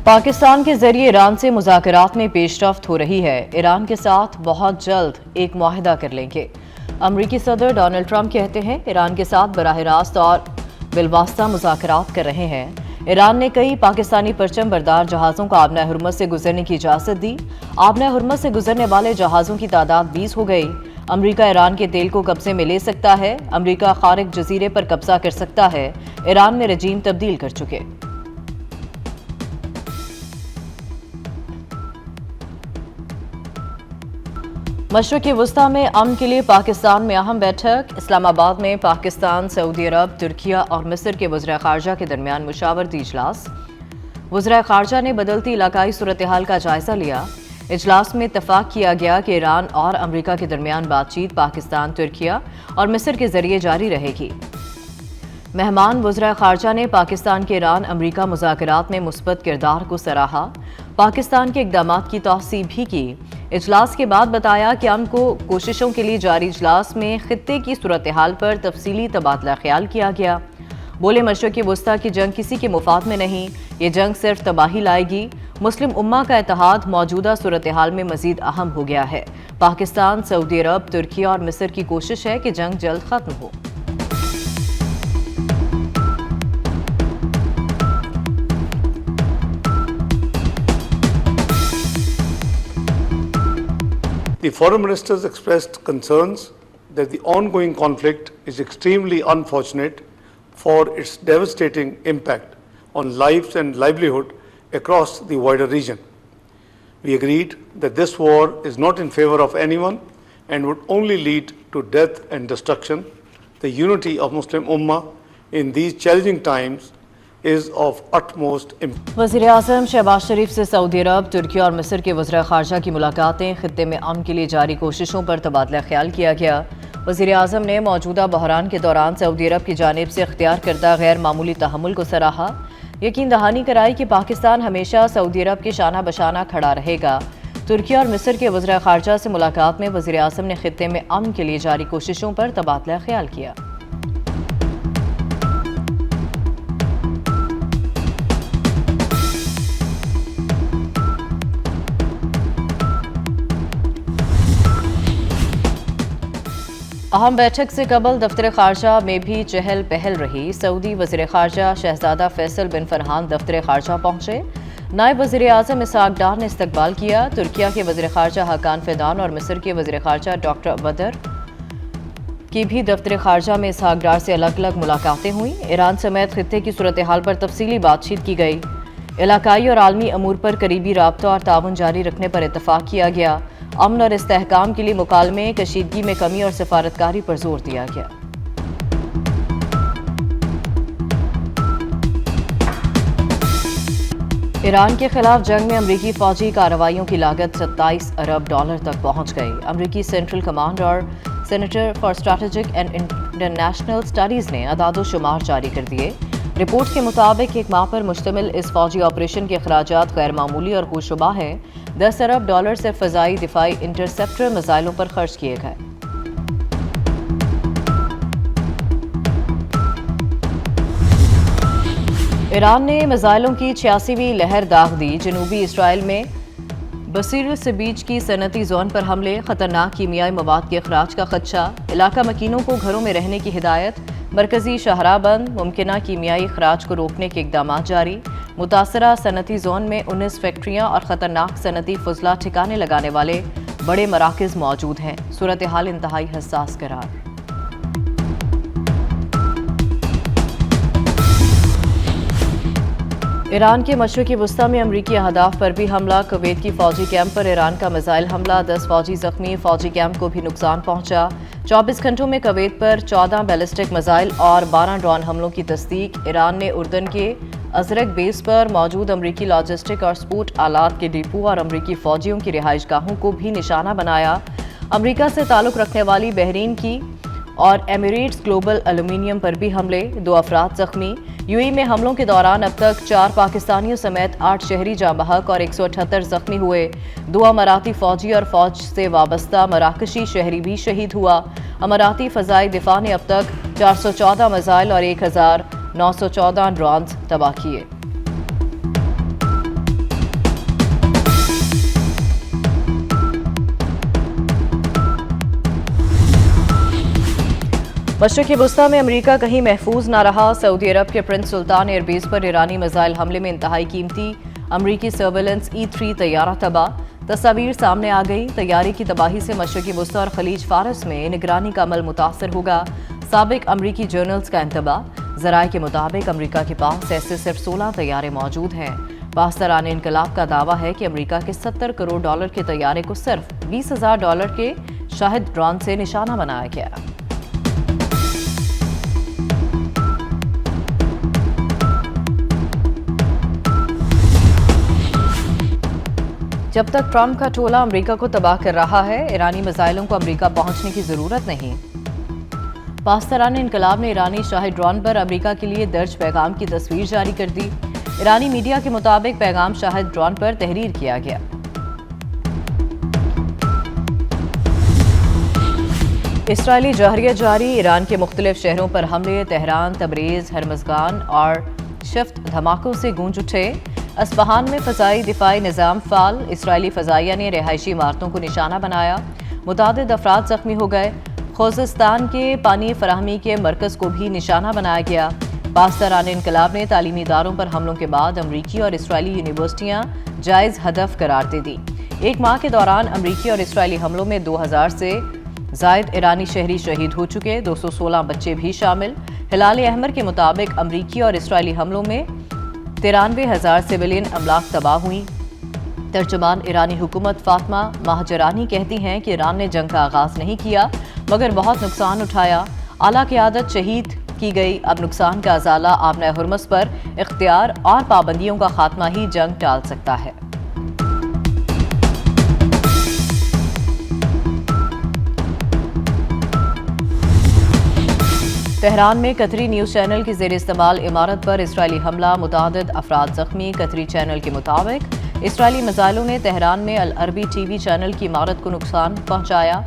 پاکستان کے ذریعے ایران سے مذاکرات میں پیش رفت ہو رہی ہے۔ ایران کے ساتھ بہت جلد ایک معاہدہ کر لیں گے۔ امریکی صدر ڈونلڈ ٹرمپ کہتے ہیں ایران کے ساتھ براہ راست اور بالواسطہ مذاکرات کر رہے ہیں۔ ایران نے کئی پاکستانی پرچم بردار جہازوں کو آبنہ ہرمز سے گزرنے کی اجازت دی۔ آبنہ ہرمز سے گزرنے والے جہازوں کی تعداد 20 ہو گئی۔ امریکہ ایران کے تیل کو قبضے میں لے سکتا ہے۔ امریکہ خارق جزیرے پر قبضہ کر سکتا ہے۔ ایران میں رجیم تبدیل کر چکے۔ مشرق وسطی میں امن کے لیے پاکستان میں اہم بیٹھک۔ اسلام آباد میں پاکستان، سعودی عرب، ترکیہ اور مصر کے وزراء خارجہ کے درمیان مشاورتی اجلاس۔ وزراء خارجہ نے بدلتی علاقائی صورتحال کا جائزہ لیا۔ اجلاس میں اتفاق کیا گیا کہ ایران اور امریکہ کے درمیان بات چیت پاکستان، ترکیہ اور مصر کے ذریعے جاری رہے گی۔ مہمان وزراء خارجہ نے پاکستان کے ایران امریکہ مذاکرات میں مثبت کردار کو سراہا۔ پاکستان کے اقدامات کی توثیق بھی کی۔ اجلاس کے بعد بتایا کہ امن کو کوششوں کے لیے جاری اجلاس میں خطے کی صورتحال پر تفصیلی تبادلہ خیال کیا گیا۔ بولے مشرق وسطی کی جنگ کسی کے مفاد میں نہیں، یہ جنگ صرف تباہی لائے گی۔ مسلم امہ کا اتحاد موجودہ صورتحال میں مزید اہم ہو گیا ہے۔ پاکستان، سعودی عرب، ترکیہ اور مصر کی کوشش ہے کہ جنگ جلد ختم ہو۔ The foreign ministers expressed concerns that the ongoing conflict is extremely unfortunate for its devastating impact on lives and livelihood across the wider region. We agreed that this war is not in favor of anyone and would only lead to death and destruction. The unity of Muslim Ummah in these challenging times is of utmost importance. وزیر اعظم شہباز شریف سے سعودی عرب، ترکیہ اور مصر کے وزراء خارجہ کی ملاقاتیں۔ خطے میں امن کے لیے جاری کوششوں پر تبادلہ خیال کیا گیا۔ وزیر اعظم نے موجودہ بحران کے دوران سعودی عرب کی جانب سے اختیار کردہ غیر معمولی تحمل کو سراہا۔ یقین دہانی کرائی کہ پاکستان ہمیشہ سعودی عرب کے شانہ بشانہ کھڑا رہے گا۔ ترکیہ اور مصر کے وزراء خارجہ سے ملاقات میں وزیر اعظم نے خطے میں امن کے لیے جاری کوششوں پر تبادلہ خیال کیا۔ اہم بیٹھک سے قبل دفتر خارجہ میں بھی چہل پہل رہی۔ سعودی وزیر خارجہ شہزادہ فیصل بن فرحان دفتر خارجہ پہنچے۔ نائب وزیر اعظم اسحاق ڈار نے استقبال کیا۔ ترکیہ کے وزیر خارجہ حکان فیدان اور مصر کے وزیر خارجہ ڈاکٹر بدر کی بھی دفتر خارجہ میں اسحاق ڈار سے الگ الگ ملاقاتیں ہوئیں۔ ایران سمیت خطے کی صورتحال پر تفصیلی بات چیت کی گئی۔ علاقائی اور عالمی امور پر قریبی رابطہ اور تعاون جاری رکھنے پر اتفاق کیا گیا۔ امن اور استحکام کے لیے مکالمے، کشیدگی میں کمی اور سفارتکاری پر زور دیا گیا۔ ایران کے خلاف جنگ میں امریکی فوجی کارروائیوں کی لاگت $27 ارب تک پہنچ گئی۔ امریکی سینٹرل کمانڈ اور centre for strategic and international studies نے اعداد و شمار جاری کر دیے۔ رپورٹ کے مطابق ایک ماہ پر مشتمل اس فوجی آپریشن کے اخراجات غیر معمولی اور ہوشربا ہیں۔ $10 ارب سے فضائی دفاعی انٹرسیپٹر میزائلوں پر خرچ کیے گئے۔ ایران نے میزائلوں کی 86ویں لہر داغ دی۔ جنوبی اسرائیل میں بصیر سے بیچ کی صنعتی زون پر حملے، خطرناک کیمیائی مواد کے اخراج کا خدشہ، علاقہ مکینوں کو گھروں میں رہنے کی ہدایت، مرکزی شاہراہ بند، ممکنہ کیمیائی اخراج کو روکنے کے اقدامات جاری۔ متاثرہ صنعتی زون میں 19 فیکٹریاں اور خطرناک صنعتی فضلہ ٹھکانے لگانے والے بڑے مراکز موجود ہیں۔ صورتحال انتہائی حساس قرار۔ ایران کے مشرقی وسطی میں امریکی اہداف پر بھی حملہ، کویت کی فوجی کیمپ پر ایران کا میزائل حملہ، 10 فوجی زخمی، فوجی کیمپ کو بھی نقصان پہنچا۔ 24 گھنٹوں میں کویت پر 14 بیلسٹک میزائل اور 12 ڈرون حملوں کی تصدیق۔ ایران نے اردن کے ازرق بیس پر موجود امریکی لاجسٹک اور سپورٹ آلات کے ڈپو اور امریکی فوجیوں کی رہائش گاہوں کو بھی نشانہ بنایا۔ امریکہ سے تعلق رکھنے والی بحرین کی اور ایمریٹس گلوبل ایلومینیم پر بھی حملے، 2 افراد زخمی۔ یو ای میں حملوں کے دوران اب تک 4 پاکستانیوں سمیت 8 شہری جاں بحق اور 178 زخمی ہوئے۔ 2 اماراتی فوجی اور فوج سے وابستہ مراکشی شہری بھی شہید ہوا۔ اماراتی فضائی دفاع نے اب تک 414 میزائل اور 1914 ڈرونز تباہ کیے۔ मशरक़ी वस्ता में अमरीका कहीं महफूज ना रहा। सऊदी अरब के प्रिंस सुल्तान एयरबेस पर ईरानी मिसाइल हमले में इंतहाई कीमती अमरीकी सर्वेलेंस E-3 तैयारा तबाह। तस्वीर सामने आ गई। तैयारी की तबाही से मशरक़ी वस्ता और खलीज फारस में निगरानी का अमल मुतासर होगा। साबिक अमरीकी जर्नल्स का इंतबाह। ज़राए के मुताबिक अमरीका के पास ऐसे सिर्फ 16 तैयारे मौजूद हैं। पाकिस्तान इनकलाब का दावा है कि अमरीका के $70 करोड़ के तैयारे को सिर्फ $20,000 के शाहिद ड्रोन से निशाना बनाया गया। जब तक ट्रंप का टोला अमेरिका को तबाह कर रहा है, ईरानी मिसाइलों को अमेरिका पहुंचने की जरूरत नहीं। पाकिस्तान इनकलाब ने ईरानी शाहिद ड्रोन पर अमेरिका के लिए दर्ज पैगाम की तस्वीर जारी कर दी। ईरानी मीडिया के मुताबिक पैगाम शाहिद ड्रोन पर तहरीर किया गया। इसराइली जहरिया जारी। ईरान के मुख्तलिफ शहरों पर हमले। तेहरान, तबरेज, हरमज़गान और शिफ्ट धमाकों से गूंज उठे। अस्बहान में फ़ज़ाई दिफाई निज़ाम फ़ाल। इसराइली फ़ज़ाइया ने रिहायशी इमारतों को निशाना बनाया। मुतादिद अफराद ज़ख्मी हो गए। खोज़िस्तान के पानी फराहमी के मरकज़ को भी निशाना बनाया गया। पाकिस्तान इनकलाब ने तालीमी इदारों पर हमलों के बाद अमरीकी और इसराइली यूनिवर्सिटियाँ जायज़ हदफ करार दे दी। एक माह के दौरान अमरीकी और इसराइली हमलों में 2000 से ज़ायद ईरानी शहरी शहीद हो चुके। 216 बच्चे भी शामिल। हिलाल अहमर के मुताबिक अमरीकी और इसराइली हमलों में 93,000 सिविलियन अमलाक तबाह हुई। तर्जुमान ईरानी हुकूमत फातिमा महाजरानी कहती हैं कि ईरान ने जंग का आगाज़ नहीं किया मगर बहुत नुकसान उठाया। आला क़यादत शहीद की गई। अब नुकसान का अजाला आबना हुर्मस पर इख्तियार और पाबंदियों का खात्मा ही जंग टाल सकता है। तेहरान में कतरी न्यूज़ चैनल की ज़ेर इस्तेमाल इमारत पर इसराइली हमला। मुतादिद अफराद ज़ख्मी। कतरी चैनल के मुताबिक इसराइली मिसाइलों ने तेहरान में अल अरबी TV चैनल की इमारत को नुकसान पहुंचाया।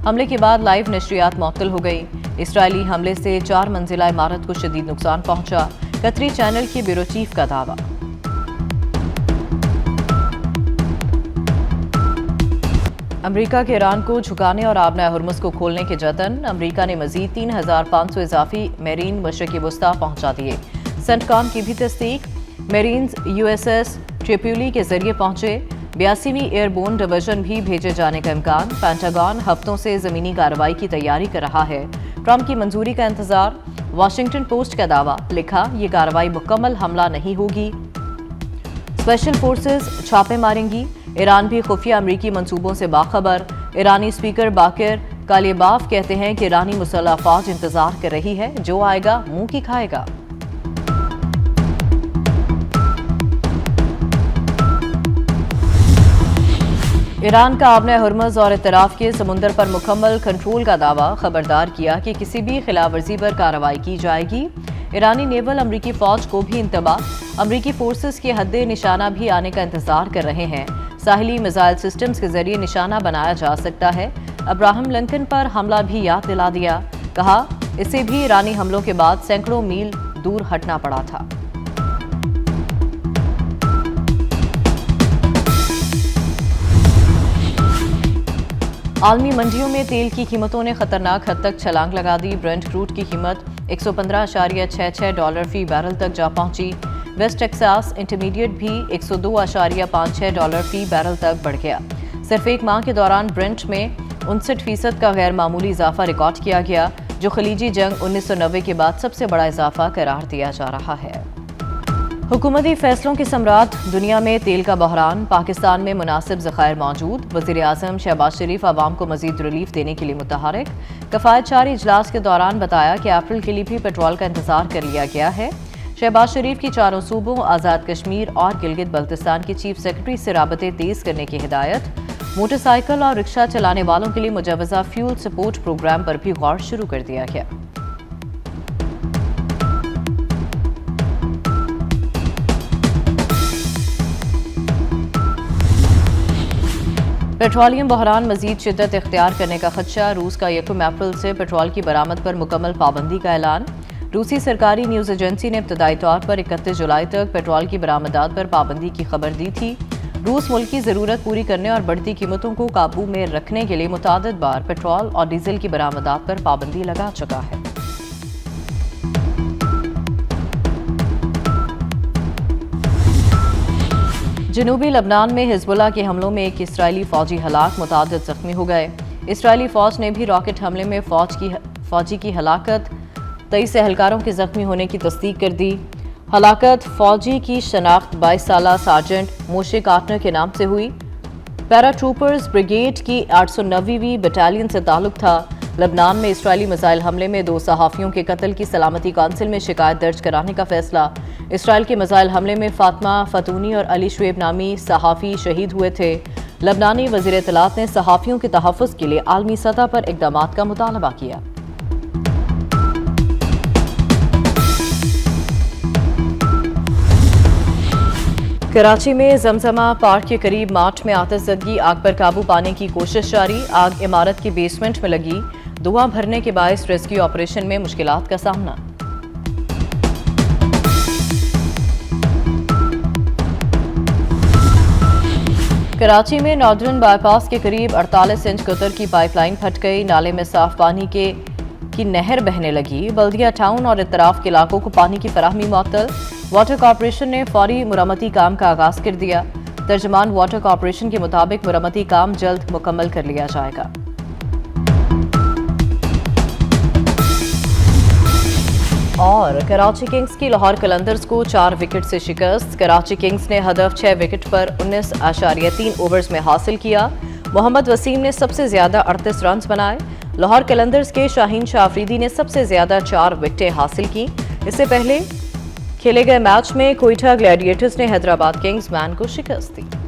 हमले के बाद लाइव नशरियात मुअत्तल हो गई। इसराइली हमले से 4 मंजिला इमारत को शदीद नुकसान पहुंचा। कतरी चैनल के ब्यूरो चीफ का दावा। अमरीका के ईरान को झुकाने और आबना हुर्मुज़ को खोलने के जतन। अमरीका ने मजीद 3,500 इजाफी मेरीन मशरक़ी वस्ता पहुंचा दिए। सेंटकॉम की भी तस्दीक। मेरीन्स USS ट्रिपोली के जरिए पहुंचे। 82वीं एयरबोर्न डिवीजन भी भेजे जाने का इम्कान। पेंटागन हफ्तों से ज़मीनी कार्रवाई की तैयारी कर रहा है। ट्रंप की मंजूरी का इंतजार। वाशिंगटन पोस्ट का दावा। लिखा, ये कार्रवाई मुकम्मल हमला नहीं होगी। स्पेशल फोर्सेस छापे मारेंगी। ईरान भी खुफिया अमरीकी मंसूबों से बाखबर। ईरानी स्पीकर बाकिर कालिबाफ कहते हैं कि ईरानी मुसल्लह फौज इंतजार कर रही है, जो आएगा मुंह की खाएगा। ईरान का आबना हुर्मुज़ और इत्तराफ़ के समुंदर पर मुकम्मल कंट्रोल का दावा। खबरदार किया कि किसी भी खिलाफ वर्जी पर कार्रवाई की जाएगी। ईरानी नेवल अमरीकी फ़ौज को भी इंतबाह। अमरीकी फोर्सेस के हद्दे निशाना भी आने का इंतजार कर रहे हैं। साहिली मिसाइल सिस्टम्स के जरिए निशाना बनाया जा सकता है। अब्राहम लिंकन पर हमला भी याद दिला दिया। कहा, इसे भी ईरानी हमलों के बाद सैकड़ों मील दूर हटना पड़ा था। आलमी मंडियों में तेल की कीमतों ने खतरनाक हद तक छलांग लगा दी। ब्रेंट क्रूड की कीमत $115.66 फी बैरल तक जा पहुंची। वेस्ट टेक्सास इंटरमीडिएट भी $102.56 फी बैरल तक बढ़ गया। सिर्फ एक माह के दौरान ब्रेंट में 59% का गैर मामूली इजाफा रिकॉर्ड किया गया, जो खलीजी जंग 1990 के बाद सबसे बड़ा इजाफा करार दिया जा रहा है। हुकूमती फैसलों के सम्राट। दुनिया में तेल का बहरान। पाकिस्तान में मुनासिब ज़खायर मौजूद। वज़ीर आज़म शहबाज शरीफ आवाम को मज़ीद रिलीफ देने के लिए मुतहरिक। कफ़ायत जारी इजलास के दौरान बताया कि अप्रैल के लिए भी पेट्रोल का इंतजार कर लिया गया है। शहबाज शरीफ की चारों सूबों, आज़ाद कश्मीर और गिलगित बल्तिस्तान के चीफ सेक्रेटरी से राबते तेज़ करने की हिदायत। मोटरसाइकिल और रिक्शा चलाने वालों के लिए मुजवज़ा फ्यूल सपोर्ट प्रोग्राम पर भी गौर शुरू कर दिया गया। पेट्रोलियम बहरान मजीद शिद्दत इख्तियार करने का खदशा। रूस का 1 अप्रैल से पेट्रोल की बरामद पर मुकम्मल पाबंदी का ऐलान। रूसी सरकारी न्यूज़ एजेंसी ने इब्तदाई तौर पर 31 जुलाई तक पेट्रोल की बरामदात पर पाबंदी की खबर दी थी। रूस मुल्क की ज़रूरत पूरी करने और बढ़ती कीमतों को काबू में रखने के लिए मुतादिद बार पेट्रोल और डीजल की बरामदात पर पाबंदी लगा चुका है। जनूबी लबनान में हिजबुल्लाह के हमलों में एक इसराइली फौजी हलाक, मुतादिद जख्मी हो गए। इसराइली फौज ने भी रॉकेट हमले में फौजी की हलाकत, 23 एहलकारों के जख्मी होने की तस्दीक कर दी। हलाकत फौजी की शनाख्त 22 साला सार्जेंट मोशे कार्टनर के नाम से हुई। पैरा ट्रूपर्स ब्रिगेड की 809वीं बटालियन से ताल्लुक था। लबनान में इसराइली मिसाइल हमले में 2 सहाफ़ियों के कत्ल की सलामती काउंसिल में शिकायत दर्ज कराने का फैसला। इसराइल के मिसाइल हमले में फातिमा फतूनी और अली शुएब नामी सहाफ़ी शहीद हुए थे। लबनानी वज़ीर इत्तलात ने सहाफ़ियों के तहफ़्फ़ुज़ के लिए आलमी सतह पर इक़दामात का मुतालबा किया। कराची में जमजमा पार्क के करीब मार्च में आतिशज़दगी, आग पर काबू पाने की कोशिश जारी। आग इमारत के बेसमेंट में लगी, धुआं भरने के बायस रेस्क्यू ऑपरेशन में मुश्किलात का सामना। कराची में नॉर्दर्न बाईपास के करीब 48 इंच कतर की पाइपलाइन फट गई। नाले में साफ पानी की नहर बहने लगी। बल्दिया टाउन और इतराफ के इलाकों को पानी की फराहमी मुअत्तल। वाटर कॉर्पोरेशन ने फौरी मुरम्मती काम का आगाज कर दिया। तर्जमान वाटर कॉर्पोरेशन के मुताबिक मुरम्मती काम जल्द मुकम्मल कर लिया जाएगा। और कराची किंग्स की लाहौर कलंदर्स को 4 विकेट से शिकस्त। कराची किंग्स ने हदफ 6 विकेट पर 19.3 ओवर्स में हासिल किया। मोहम्मद वसीम ने सबसे ज्यादा 38 रन बनाए। लाहौर कलंदर्स के शाहीन शाह अफरीदी ने सबसे ज्यादा 4 विकेटें हासिल की। इससे पहले खेले गए मैच में कोयटा ग्लैडिएटर्स ने हैदराबाद किंग्स मैन को शिकस्त दी।